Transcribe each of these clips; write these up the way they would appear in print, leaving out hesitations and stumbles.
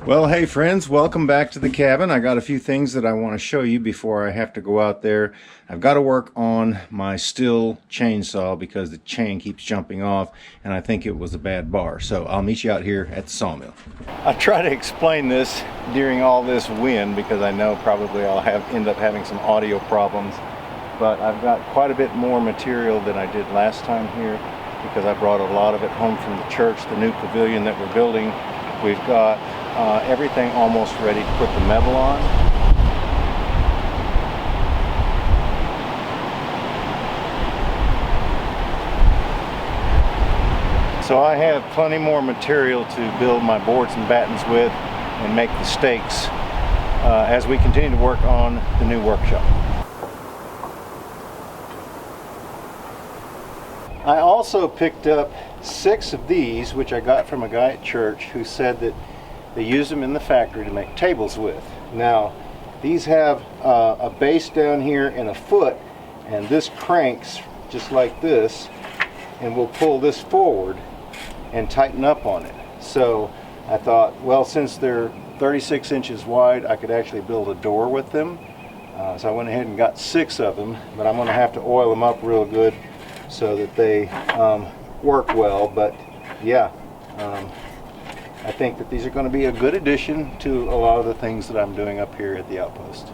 Well, hey friends, welcome back to the cabin. I got a few things that I want to show you before I have to go out there. I've got to work on my Stihl chainsaw because the chain keeps jumping off and I think it was a bad bar. So I'll meet you out here at the sawmill. I try to explain this during all this wind because I know probably I'll end up having some audio problems. But I've got quite a bit more material than I did last time here because I brought a lot of it home from the church, the new pavilion that we're building. We've got everything almost ready to put the metal on. So I have plenty more material to build my boards and battens with and make the stakes as we continue to work on the new workshop. I also picked up 6 of these, which I got from a guy at church who said that they use them in the factory to make tables with. Now, these have a base down here and a foot, and this cranks just like this, and we'll pull this forward and tighten up on it. So I thought, well, since they're 36 inches wide, I could actually build a door with them. So I went ahead and got 6 of them, but I'm going to have to oil them up real good so that they work well. But yeah, I think that these are going to be a good addition to a lot of the things that I'm doing up here at the Outpost.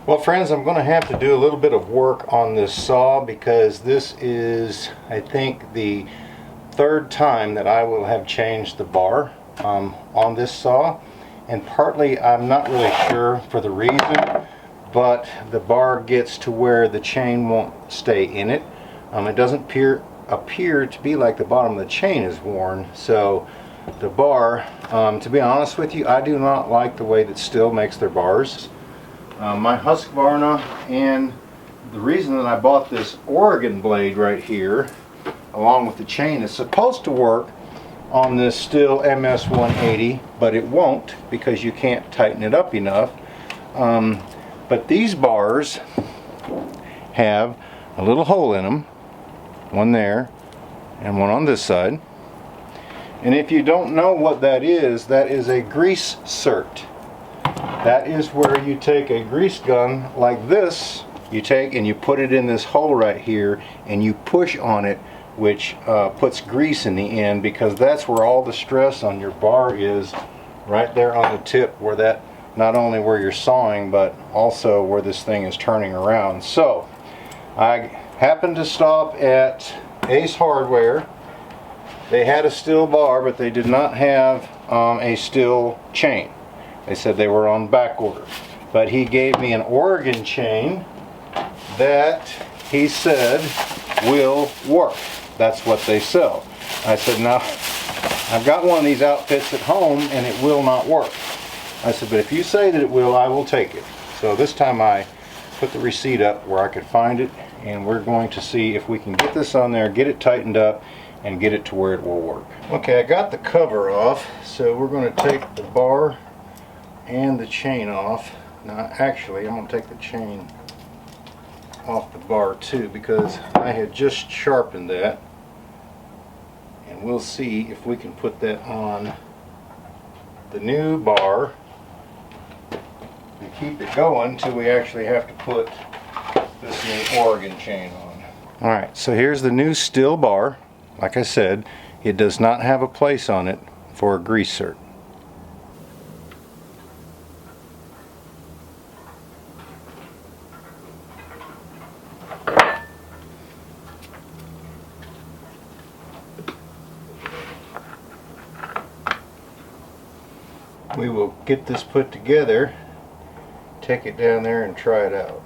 Well friends, I'm going to have to do a little bit of work on this saw because this is, I think, the 3rd time that I will have changed the bar on this saw. And partly I'm not really sure for the reason, but the bar gets to where the chain won't stay in it. It doesn't appear to be like the bottom of the chain is worn. So the bar, to be honest with you, I do not like the way that Stihl makes their bars. My Husqvarna, and the reason that I bought this Oregon blade right here along with the chain is supposed to work on this Stihl MS-180, but it won't because you can't tighten it up enough. But these bars have a little hole in them, one there and one on this side. And if you don't know what that is a grease cert. That is where you take a grease gun like this, you take and you put it in this hole right here and you push on it, which puts grease in the end, because that's where all the stress on your bar is, right there on the tip, where that, not only where you're sawing but also where this thing is turning around. So I happened to stop at Ace Hardware. They had a Stihl bar, but they did not have a Stihl chain. They said they were on back order. But he gave me an Oregon chain that he said will work. That's what they sell. I said, now, I've got one of these outfits at home and it will not work. I said, but if you say that it will, I will take it. So this time I put the receipt up where I could find it, and we're going to see if we can get this on there, get it tightened up, and get it to where it will work. Okay, I got the cover off, so we're going to take the bar and the chain off. Now actually, I'm going to take the chain off the bar too, because I had just sharpened that, and we'll see if we can put that on the new bar and keep it going until we actually have to put this new Oregon chain on. Alright, so here's the new Stihl bar. Like I said, it does not have a place on it for a grease cert. We will get this put together, take it down there and try it out.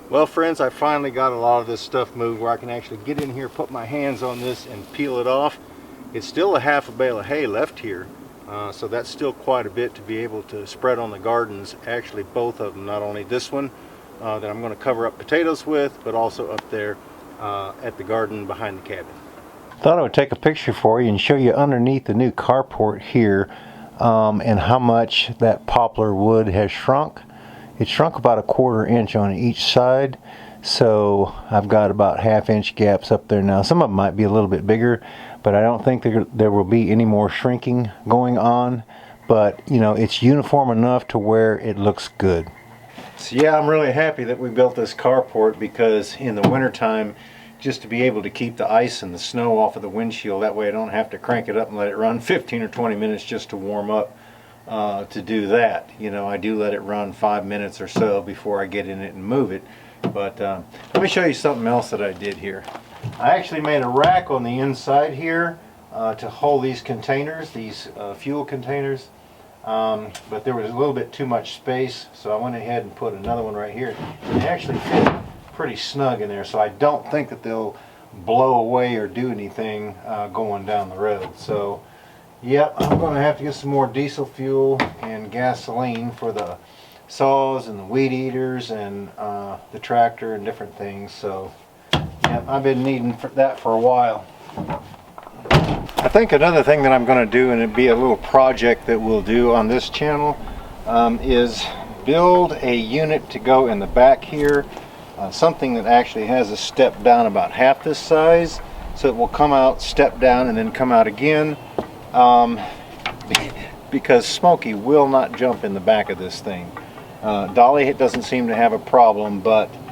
Well friends, I finally got a lot of this stuff moved where I can actually get in here, put my hands on this and peel it off. It's still a half a bale of hay left here, so that's still quite a bit to be able to spread on the gardens. Actually both of them, not only this one that I'm going to cover up potatoes with, but also up there at the garden behind the cabin. Thought I would take a picture for you and show you underneath the new carport here and how much that poplar wood has shrunk. It shrunk about 1/4 inch on each side, so I've got about 1/2 inch gaps up there now. Some of them might be a little bit bigger, but I don't think there will be any more shrinking going on. But you know, it's uniform enough to where it looks good. So yeah, I'm really happy that we built this carport, because in the wintertime, just to be able to keep the ice and the snow off of the windshield, that way I don't have to crank it up and let it run 15 or 20 minutes just to warm up. To do that, you know, I do let it run 5 minutes or so before I get in it and move it. But let me show you something else that I did here. I actually made a rack on the inside here to hold these containers, these fuel containers, but there was a little bit too much space, so I went ahead and put another one right here. And they actually fit pretty snug in there, so I don't think that they'll blow away or do anything going down the road. So yep, I'm going to have to get some more diesel fuel and gasoline for the saws and the weed eaters and the tractor and different things. So yep, I've been needing that for a while. I think another thing that I'm going to do, and it'd be a little project that we'll do on this channel, is build a unit to go in the back here. Something that actually has a step down about half this size, so it will come out, step down, and then come out again. Because Smokey will not jump in the back of this thing. Dolly doesn't seem to have a problem,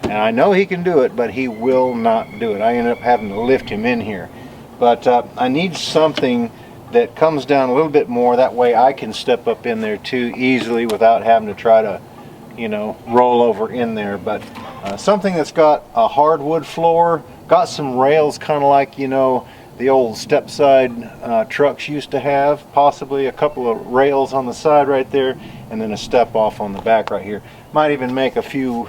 and I know he can do it, but he will not do it. I ended up having to lift him in here. But I need something that comes down a little bit more, that way I can step up in there too easily without having to try to, you know, roll over in there. But something that's got a hardwood floor, got some rails, kind of like, you know, the old step-side trucks used to have, possibly a couple of rails on the side right there, and then a step off on the back right here. Might even make a few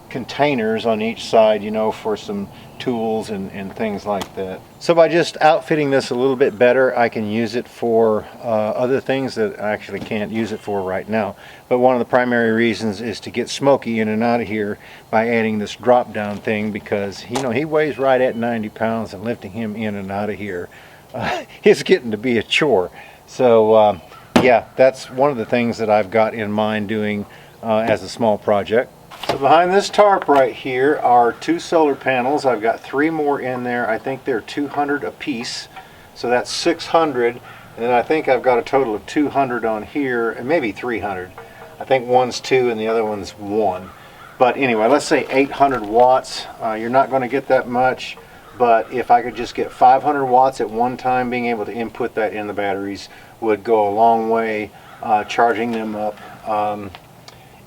containers on each side, you know, for some tools and things like that. So by just outfitting this a little bit better, I can use it for other things that I actually can't use it for right now. But one of the primary reasons is to get Smokey in and out of here by adding this drop down thing, because you know, he weighs right at 90 pounds, and lifting him in and out of here is getting to be a chore. So yeah, that's one of the things that I've got in mind doing as a small project. So behind this tarp right here are 2 solar panels. I've got 3 more in there. I think they're 200 a piece, so that's 600. And then I think I've got a total of 200 on here, and maybe 300. I think one's 2 and the other one's 1. But anyway, let's say 800 watts. You're not going to get that much, but if I could just get 500 watts at one time, being able to input that in the batteries would go a long way, charging them up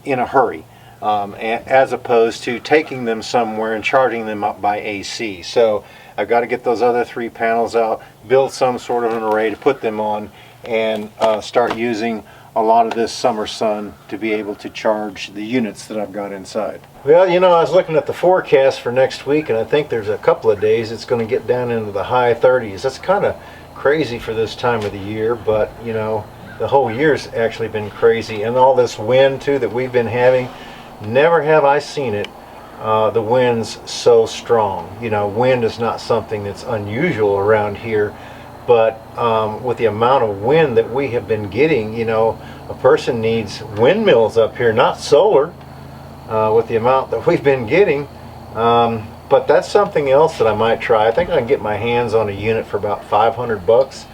in a hurry. As opposed to taking them somewhere and charging them up by AC. So I've got to get those other 3 panels out, build some sort of an array to put them on, and start using a lot of this summer sun to be able to charge the units that I've got inside. Well, you know, I was looking at the forecast for next week, and I think there's a couple of days it's going to get down into the high 30s. That's kind of crazy for this time of the year, but you know, the whole year's actually been crazy, and all this wind too that we've been having. Never have I seen it, the wind's so strong. You know, wind is not something that's unusual around here, but with the amount of wind that we have been getting, you know, a person needs windmills up here, not solar, with the amount that we've been getting. But that's something else that I might try. I think I can get my hands on a unit for about 500 bucks,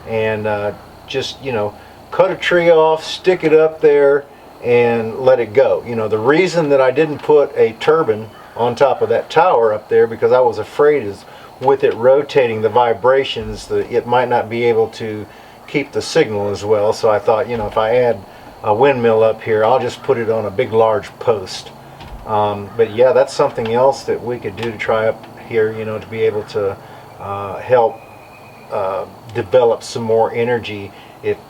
and just, you know, cut a tree off, stick it up there, and let it go. You know, the reason that I didn't put a turbine on top of that tower up there, because I was afraid is with it rotating, the vibrations, it might not be able to keep the signal as well. So I thought, you know, if I add a windmill up here, I'll just put it on a big large post. But yeah, that's something else that we could do to try up here, you know, to be able to help develop some more energy,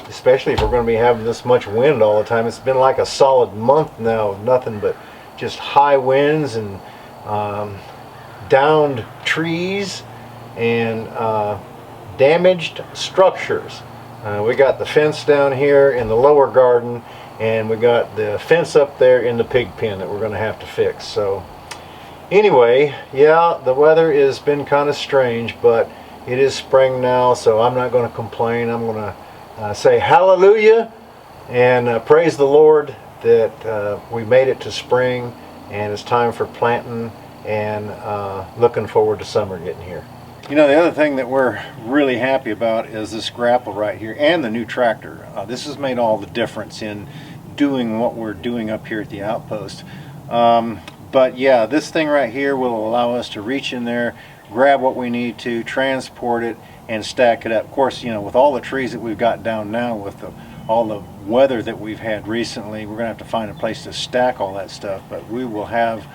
especially if we're going to be having this much wind all the time. It's been like a solid month now of nothing but just high winds and downed trees and damaged structures. We got the fence down here in the lower garden, and we got the fence up there in the pig pen that we're going to have to fix. So anyway, yeah, the weather has been kind of strange, but it is spring now, so I'm not going to complain. I'm going to say hallelujah and praise the Lord that we made it to spring, and it's time for planting, and looking forward to summer getting here. You know, the other thing that we're really happy about is this grapple right here and the new tractor. This has made all the difference in doing what we're doing up here at the Outpost. But yeah, this thing right here will allow us to reach in there, grab what we need to, transport it, and stack it up. Of course, you know, with all the trees that we've got down now, with all the weather that we've had recently, we're going to have to find a place to stack all that stuff. But we will have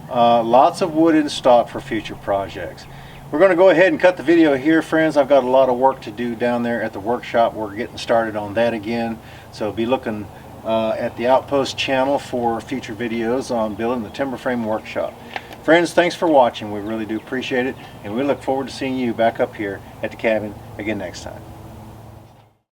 lots of wood in stock for future projects. We're going to go ahead and cut the video here, friends. I've got a lot of work to do down there at the workshop. We're getting started on that again. So be looking at the Outpost channel for future videos on building the timber frame workshop. Friends, thanks for watching. We really do appreciate it. And we look forward to seeing you back up here at the cabin again next time.